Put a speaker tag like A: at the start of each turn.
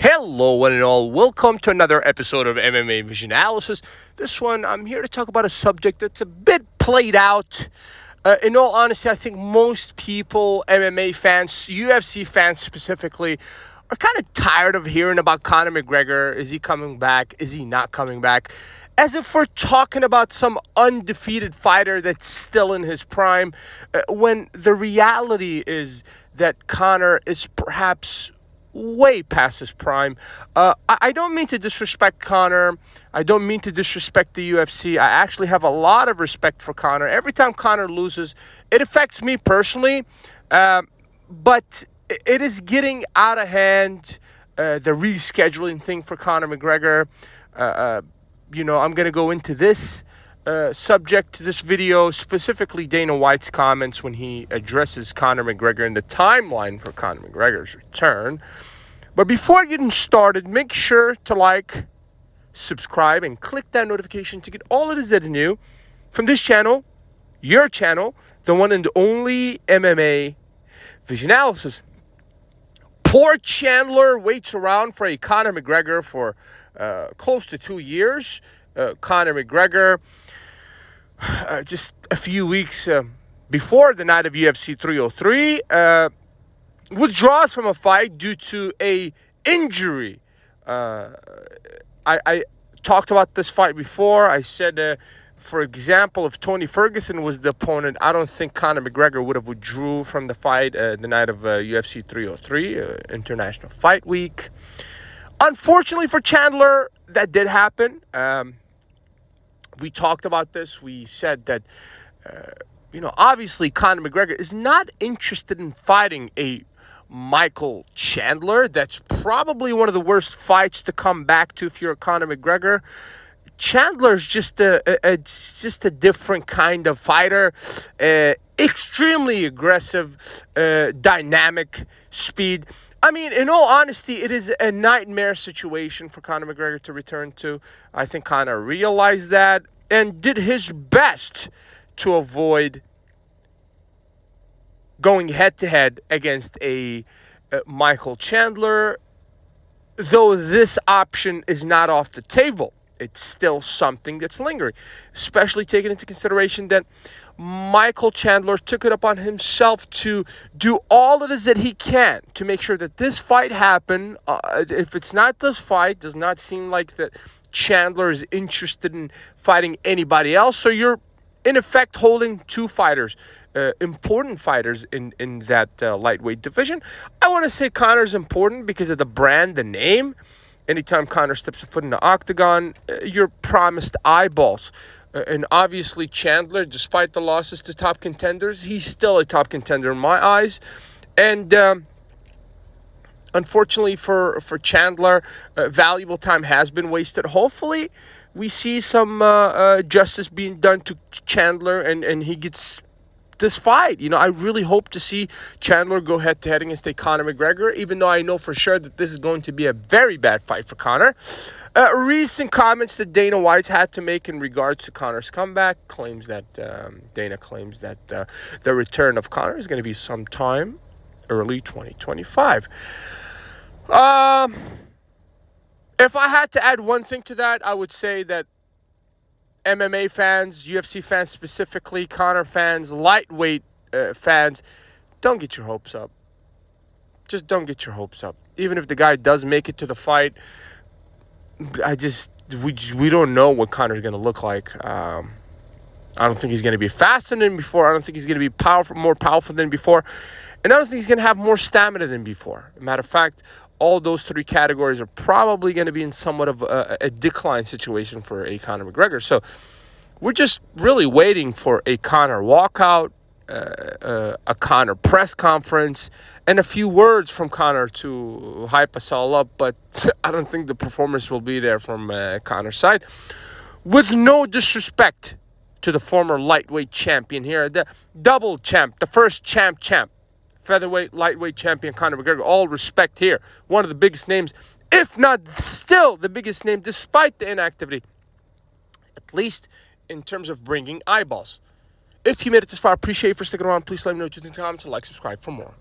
A: Hello, one and all. Welcome to another episode of MMA Vision Analysis. This one, I'm here to talk about a subject that's a bit played out. In all honesty, I think most people, MMA fans, UFC fans specifically, are kind of tired of hearing about Conor McGregor. Is he coming back? Is he not coming back? As if we're talking about some undefeated fighter that's still in his prime, when the reality is that Conor is perhaps way past his prime. I don't mean to disrespect Conor. I don't mean to disrespect the UFC. I actually have a lot of respect for Conor. Every time Conor loses, it affects me personally. But it is getting out of hand, the rescheduling thing for Conor McGregor. I'm going to go into this subject to this video, specifically Dana White's comments when he addresses Conor McGregor and the timeline for Conor McGregor's return. But before getting started, make sure to like, subscribe, and click that notification to get all it is that is new from this channel, your channel, the one and only MMA Vision Analysis. Poor Chandler waits around for a Conor McGregor for close to 2 years. Conor McGregor, just a few weeks before the night of UFC 303, withdraws from a fight due to a injury. I talked about this fight before. I said, for example, if Tony Ferguson was the opponent, I don't think Conor McGregor would have withdrew from the fight the night of UFC 303, International Fight Week. Unfortunately for Chandler, that did happen. We talked about this. We said that, obviously Conor McGregor is not interested in fighting a Michael Chandler. That's probably one of the worst fights to come back to if you're a Conor McGregor. Chandler's just a different kind of fighter. Extremely aggressive, dynamic, speed. I mean, in all honesty, it is a nightmare situation for Conor McGregor to return to. I think Conor realized that and did his best to avoid going head-to-head against a Michael Chandler, though this option is not off the table. It's still something that's lingering, especially taking into consideration that Michael Chandler took it upon himself to do all it is that he can to make sure that this fight happen. If it's not this fight, does not seem like that Chandler is interested in fighting anybody else. So you're, in effect, holding two fighters, important fighters in that lightweight division. I want to say Conor's important because of the brand, the name. Anytime Conor steps a foot in the octagon, you're promised eyeballs. And obviously Chandler, despite the losses to top contenders, he's still a top contender in my eyes. And unfortunately for Chandler, valuable time has been wasted. Hopefully we see some justice being done to Chandler and he gets this fight. I really hope to see Chandler go head-to-head against a Conor McGregor, even though I know for sure that this is going to be a very bad fight for Conor. Recent comments that Dana White's had to make in regards to Conor's comeback Dana claims that the return of Conor is going to be sometime early 2025. If I had to add one thing to that, I would say that MMA fans, UFC fans specifically, Conor fans, lightweight fans, don't get your hopes up. Just don't get your hopes up. Even if the guy does make it to the fight, we don't know what Conor's going to look like. I don't think he's going to be faster than before. I don't think he's going to be more powerful than before. And I don't think he's going to have more stamina than before. Matter of fact, all those three categories are probably going to be in somewhat of a decline situation for a Conor McGregor. So we're just really waiting for a Conor walkout, a Conor press conference, and a few words from Conor to hype us all up. But I don't think the performance will be there from Conor's side. With no disrespect to the former lightweight champion here, the double champ, the first champ. Featherweight, lightweight champion Conor McGregor. All respect here. One of the biggest names, if not still the biggest name, despite the inactivity. At least in terms of bringing eyeballs. If you made it this far, I appreciate you for sticking around. Please let me know what you think in the comments and like, subscribe for more.